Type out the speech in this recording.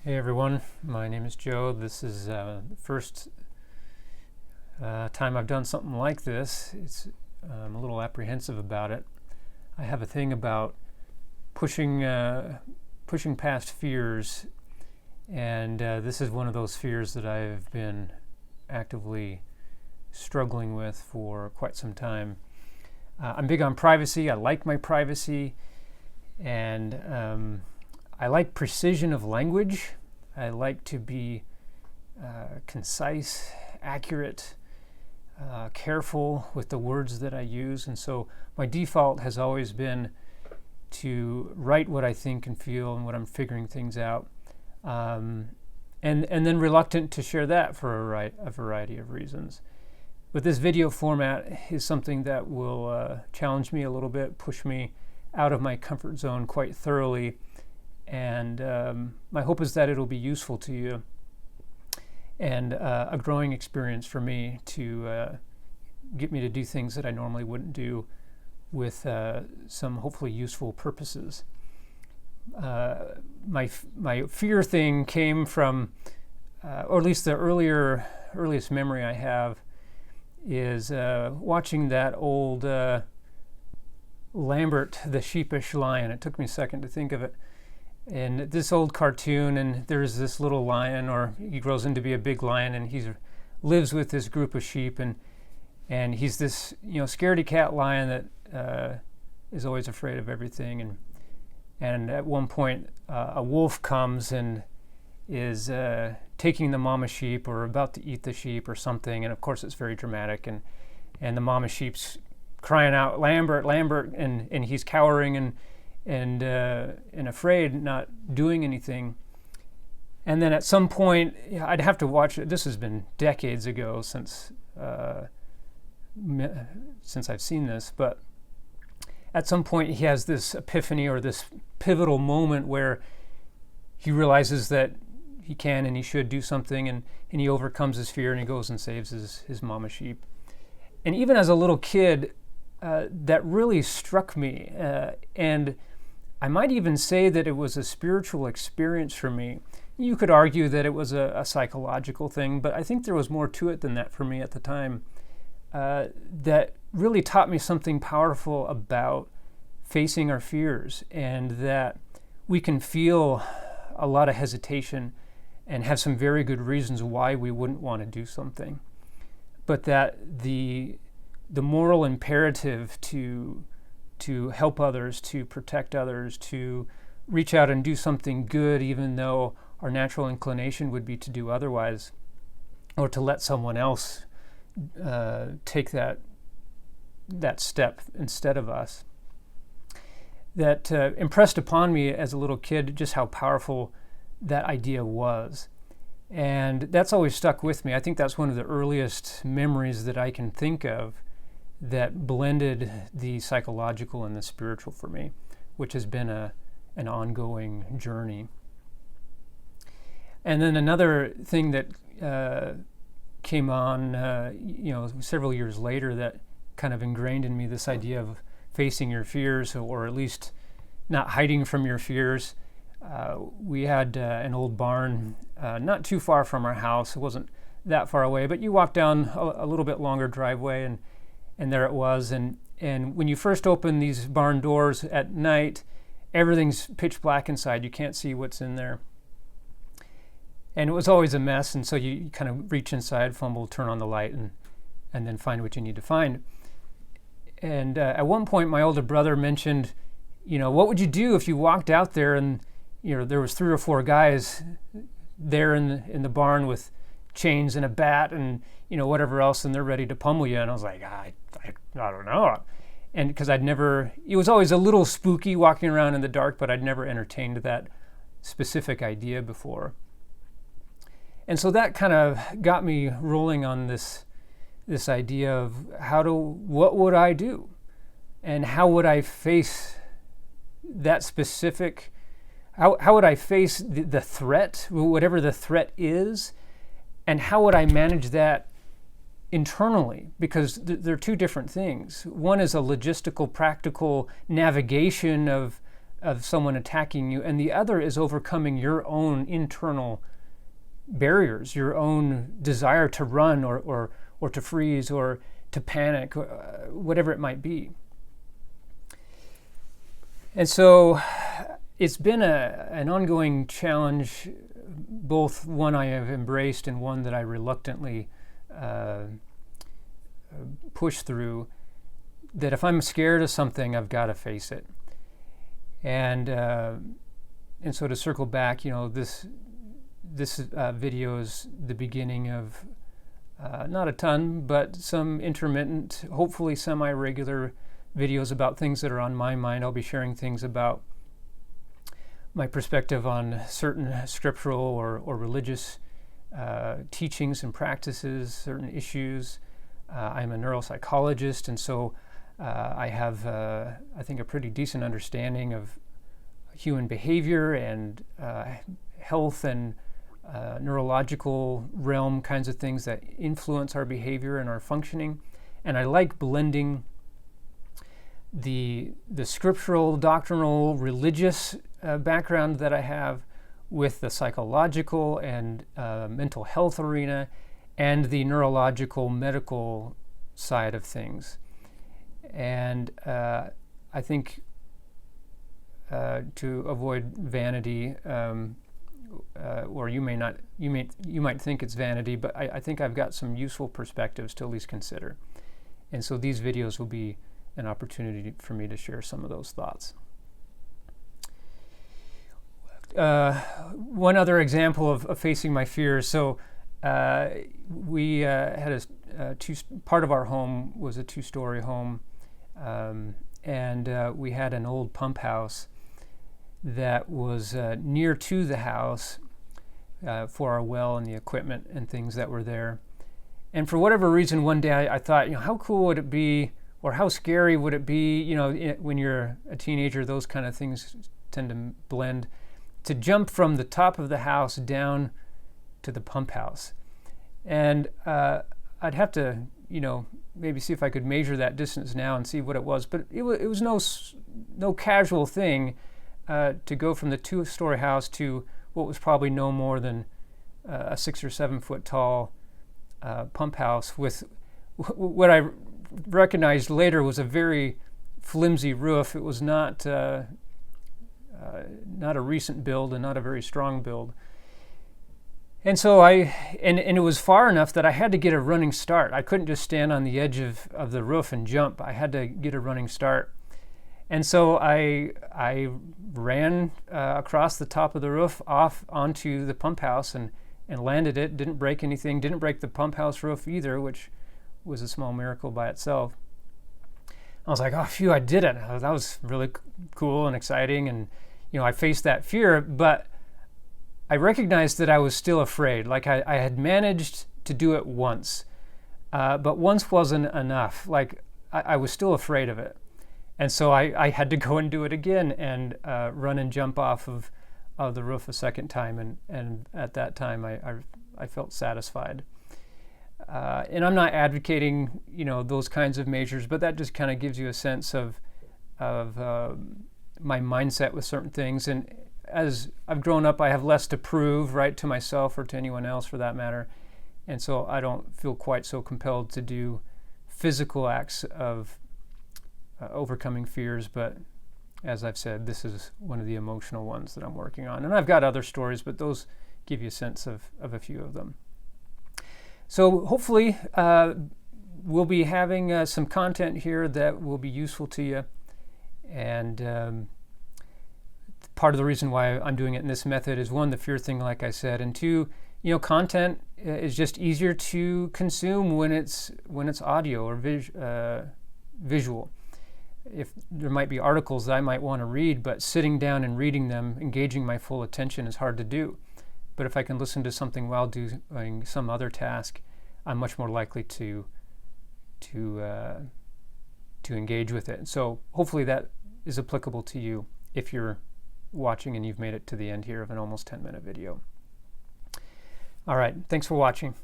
Hey everyone, my name is Joe. This is the first time I've done something like this. I'm a little apprehensive about it. I have a thing about pushing past fears, and this is one of those fears that I've been actively struggling with for quite some time. I'm big on privacy. I like my privacy, and I like precision of language. I like to be concise, accurate, careful with the words that I use. And so my default has always been to write what I think and feel and what I'm figuring things out. And then reluctant to share that for a variety of reasons. But this video format is something that will challenge me a little bit, push me out of my comfort zone quite thoroughly. And my hope is that it'll be useful to you and a growing experience for me to get me to do things that I normally wouldn't do with some hopefully useful purposes. My fear thing came from, or at least the earliest memory I have is watching that old Lambert the Sheepish Lion. It took me a second to think of it. And this old cartoon, and there's this little lion, or he grows into be a big lion, and he lives with this group of sheep, and he's this scaredy cat lion that is always afraid of everything. And at one point, a wolf comes and is taking the mama sheep or about to eat the sheep or something, and of course it's very dramatic, and the mama sheep's crying out, "Lambert, Lambert," and he's cowering and afraid, not doing anything. And then at some point, I'd have to watch it. This has been decades ago since I've seen this, but at some point he has this epiphany or this pivotal moment where he realizes that he can and he should do something, and he overcomes his fear and he goes and saves his mama sheep. And even as a little kid, that really struck me, and I might even say that it was a spiritual experience for me. You could argue that it was a psychological thing, but I think there was more to it than that for me at the time, that really taught me something powerful about facing our fears, and that we can feel a lot of hesitation and have some very good reasons why we wouldn't want to do something. But that the moral imperative to help others, to protect others, to reach out and do something good, even though our natural inclination would be to do otherwise, or to let someone else take that step instead of us. That impressed upon me as a little kid just how powerful that idea was. And that's always stuck with me. I think that's one of the earliest memories that I can think of that blended the psychological and the spiritual for me, which has been an ongoing journey. And then another thing that came on, several years later, that kind of ingrained in me this idea of facing your fears, or at least not hiding from your fears. We had an old barn not too far from our house. It wasn't that far away, but you walk down a little bit longer driveway, and there it was. And when you first open these barn doors at night, everything's pitch black inside. You can't see what's in there. And it was always a mess, and so you kind of reach inside, fumble, turn on the light, and then find what you need to find. And at one point, my older brother mentioned, what would you do if you walked out there and there was 3 or 4 guys there in the barn with chains and a bat and whatever else, and they're ready to pummel you. And I was like, I don't know. And because it was always a little spooky walking around in the dark, but I'd never entertained that specific idea before. And so that kind of got me rolling on this idea of what would I do? And how would I face that specific, how would I face the threat, whatever the threat is, and how would I manage that internally? Because they're two different things. One is a logistical, practical navigation of of someone attacking you, and the other is overcoming your own internal barriers, your own desire to run or to freeze or to panic, whatever it might be. And so it's been an ongoing challenge, both one I have embraced and one that I reluctantly push through, that if I'm scared of something, I've got to face it. And so to circle back, this video is the beginning of not a ton, but some intermittent, hopefully semi-regular videos about things that are on my mind. I'll be sharing things about my perspective on certain scriptural or religious teachings and practices, certain issues. I'm a neuropsychologist, and so I have, I think, a pretty decent understanding of human behavior and health and neurological realm kinds of things that influence our behavior and our functioning. And I like blending the scriptural, doctrinal, religious background that I have with the psychological and mental health arena and the neurological, medical side of things. And I think to avoid vanity, or you might think it's vanity, but I think I've got some useful perspectives to at least consider. And so these videos will be an opportunity for me to share some of those thoughts. One other example of facing my fears. So we had part of our home was a two-story home, and we had an old pump house that was near to the house for our well and the equipment and things that were there. And for whatever reason, one day I thought, how cool would it be, or how scary would it be, when you're a teenager, those kind of things tend to blend, to jump from the top of the house down to the pump house. And I'd have to, maybe see if I could measure that distance now and see what it was. But it was no casual thing to go from the two-story house to what was probably no more than a 6 or 7 foot tall pump house with what I recognized later was a very flimsy roof. It was not a recent build and not a very strong build. And so and it was far enough that I had to get a running start. I couldn't just stand on the edge of the roof and jump. I had to get a running start. And so I ran across the top of the roof off onto the pump house and landed it. Didn't break anything. Didn't break the pump house roof either, which was a small miracle by itself. I was like, oh, phew, I did it. That was really cool and exciting. And, I faced that fear, but I recognized that I was still afraid. Like I had managed to do it once, but once wasn't enough. Like I was still afraid of it. And so I had to go and do it again and run and jump off of the roof a second time. And at that time, I felt satisfied. And I'm not advocating, those kinds of measures, but that just kind of gives you a sense of my mindset with certain things. And as I've grown up, I have less to prove, right, to myself or to anyone else for that matter. And so I don't feel quite so compelled to do physical acts of overcoming fears, but as I've said, this is one of the emotional ones that I'm working on. And I've got other stories, but those give you a sense of a few of them. So hopefully we'll be having some content here that will be useful to you. And part of the reason why I'm doing it in this method is, one, the fear thing, like I said, and two, content is just easier to consume when it's audio or visual. If there might be articles that I might want to read, but sitting down and reading them, engaging my full attention is hard to do. But if I can listen to something while doing some other task, I'm much more likely to engage with it. So hopefully that is applicable to you if you're watching and you've made it to the end here of an almost 10-minute video. All right, thanks for watching.